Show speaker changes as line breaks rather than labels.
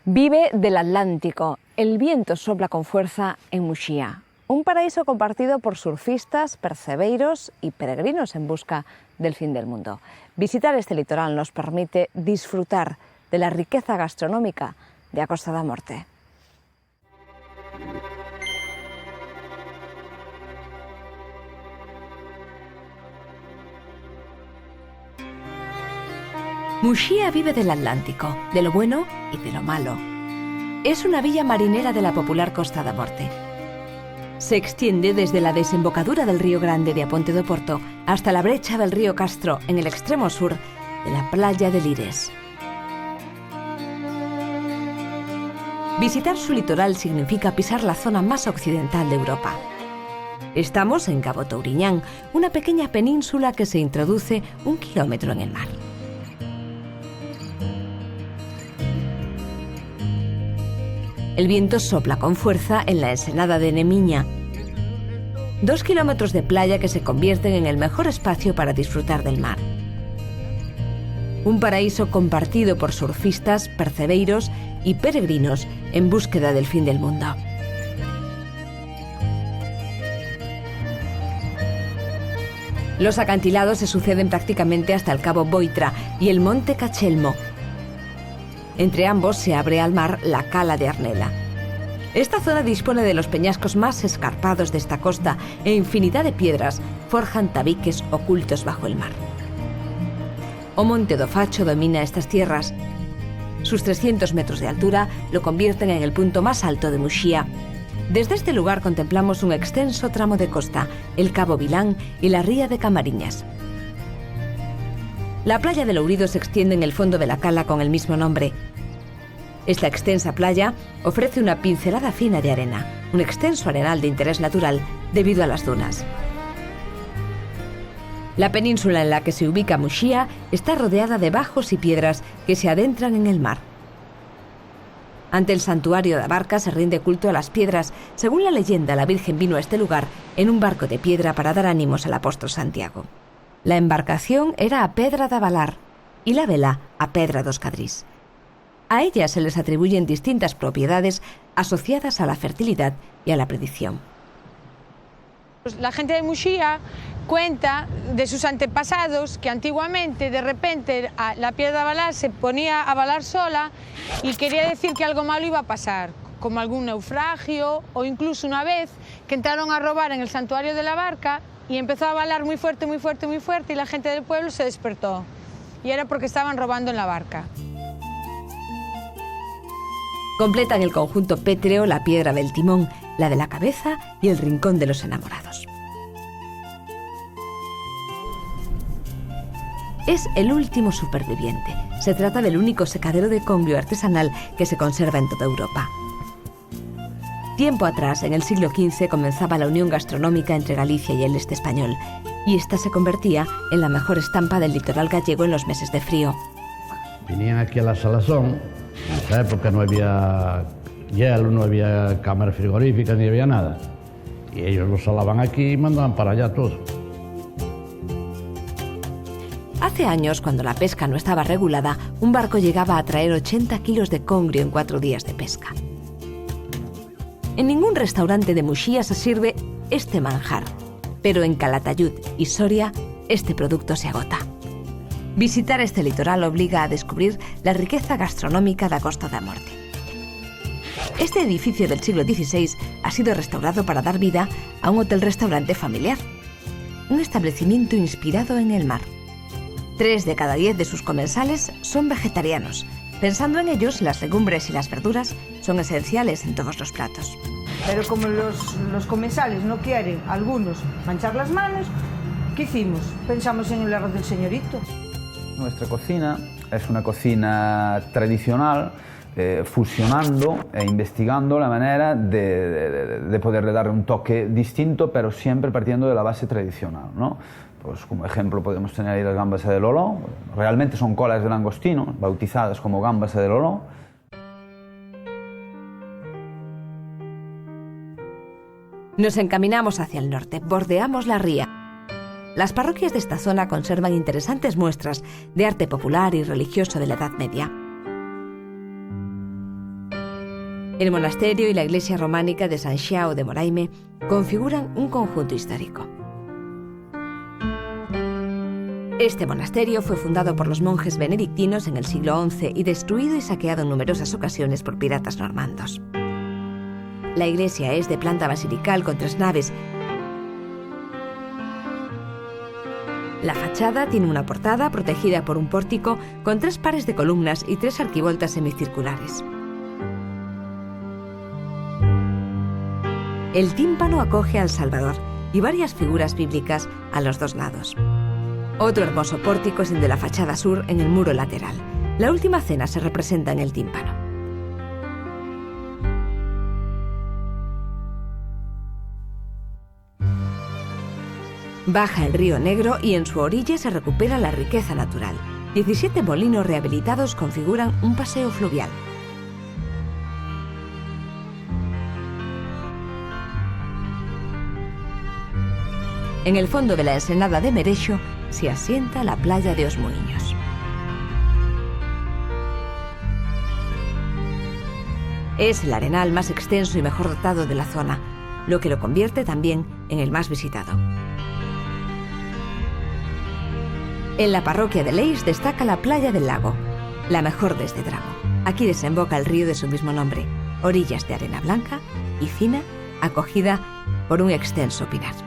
Vive del Atlántico. El viento sopla con fuerza en Muxía. Un paraíso compartido por surfistas, percebeiros y peregrinos en busca del fin del mundo. Visitar este litoral nos permite disfrutar de la riqueza gastronómica de a Costa da Morte. Muxía vive del Atlántico, de lo bueno y de lo malo. Es una villa marinera de la popular Costa da Morte. Se extiende desde la desembocadura del río Grande de Aponte do Porto hasta la brecha del río Castro en el extremo sur de la playa de Lires. Visitar su litoral significa pisar la zona más occidental de Europa. Estamos en Cabo Touriñán, una pequeña península que se introduce 1 kilómetro en el mar. El viento sopla con fuerza en la ensenada de Nemiña. 2 kilómetros de playa que se convierten en el mejor espacio para disfrutar del mar. Un paraíso compartido por surfistas, percebeiros y peregrinos en búsqueda del fin del mundo. Los acantilados se suceden prácticamente hasta el Cabo Boitra y el Monte Cachelmo. Entre ambos se abre al mar la Cala de Arnela. Esta zona dispone de los peñascos más escarpados de esta costa e infinidad de piedras forjan tabiques ocultos bajo el mar. O Monte do Facho domina estas tierras. Sus 300 metros de altura lo convierten en el punto más alto de Muxía. Desde este lugar contemplamos un extenso tramo de costa, el Cabo Vilán y la ría de Camariñas. La playa de Lourido se extiende en el fondo de la cala con el mismo nombre. Esta extensa playa ofrece una pincelada fina de arena, un extenso arenal de interés natural debido a las dunas. La península en la que se ubica Muxía está rodeada de bajos y piedras que se adentran en el mar. Ante el santuario da Barca se rinde culto a las piedras. Según la leyenda, la Virgen vino a este lugar en un barco de piedra para dar ánimos al apóstol Santiago. La embarcación era a Pedra da Valar y la vela a Pedra dos Cadrís. A ellas se les atribuyen distintas propiedades asociadas a la fertilidad y a la predicción.
La gente de Muxía cuenta de sus antepasados que antiguamente, de repente, la Piedra da Valar se ponía a valar sola y quería decir que algo malo iba a pasar, como algún naufragio o incluso una vez que entraron a robar en el santuario de la Barca y empezó a valar muy fuerte, muy fuerte, muy fuerte y la gente del pueblo se despertó. Y era porque estaban robando en la barca.
Completan el conjunto pétreo la piedra del timón, la de la cabeza y el rincón de los enamorados. Es el último superviviente. Se trata del único secadero de congrio artesanal que se conserva en toda Europa. Tiempo atrás, en el siglo XV, comenzaba la unión gastronómica entre Galicia y el este español, y esta se convertía en la mejor estampa del litoral gallego en los meses de frío.
Venían aquí a la salazón, en esa época no había hielo, no había cámaras frigoríficas, ni había nada. Y ellos lo salaban aquí y mandaban para allá todo.
Hace años, cuando la pesca no estaba regulada, un barco llegaba a traer 80 kilos de congrio en 4 días de pesca. En ningún restaurante de Muxía se sirve este manjar, pero en Calatayud y Soria este producto se agota. Visitar este litoral obliga a descubrir la riqueza gastronómica de Costa da Morte. Este edificio del siglo XVI ha sido restaurado para dar vida a un hotel-restaurante familiar, un establecimiento inspirado en el mar. 3 de cada 10 de sus comensales son vegetarianos. Pensando en ellos, las legumbres y las verduras son esenciales en todos los platos.
Pero como los comensales no quieren, algunos, manchar las manos, ¿qué hicimos? Pensamos en el arroz del señorito.
Nuestra cocina es una cocina tradicional, fusionando e investigando la manera de poderle dar un toque distinto, pero siempre partiendo de la base tradicional, ¿no? Pues como ejemplo podemos tener ahí las gambas de loló. Realmente son colas de langostino, bautizadas como gambas de loló.
Nos encaminamos hacia el norte, bordeamos la ría. Las parroquias de esta zona conservan interesantes muestras de arte popular y religioso de la Edad Media. El monasterio y la iglesia románica de San Xiao de Moraime configuran un conjunto histórico. Este monasterio fue fundado por los monjes benedictinos en el siglo XI y destruido y saqueado en numerosas ocasiones por piratas normandos. La iglesia es de planta basilical con 3 naves. La fachada tiene una portada protegida por un pórtico con 3 pares de columnas y 3 arquivoltas semicirculares. El tímpano acoge al Salvador y varias figuras bíblicas a los 2 lados. Otro hermoso pórtico es el de la fachada sur en el muro lateral. La última cena se representa en el tímpano. Baja el río Negro y en su orilla se recupera la riqueza natural. 17 molinos rehabilitados configuran un paseo fluvial. En el fondo de la ensenada de Merexo se asienta la playa de Os Muiños. Es el arenal más extenso y mejor dotado de la zona, lo que lo convierte también en el más visitado. En la parroquia de Leis destaca la playa del lago, la mejor de este tramo. Aquí desemboca el río de su mismo nombre, orillas de arena blanca y fina, acogida por un extenso pinar.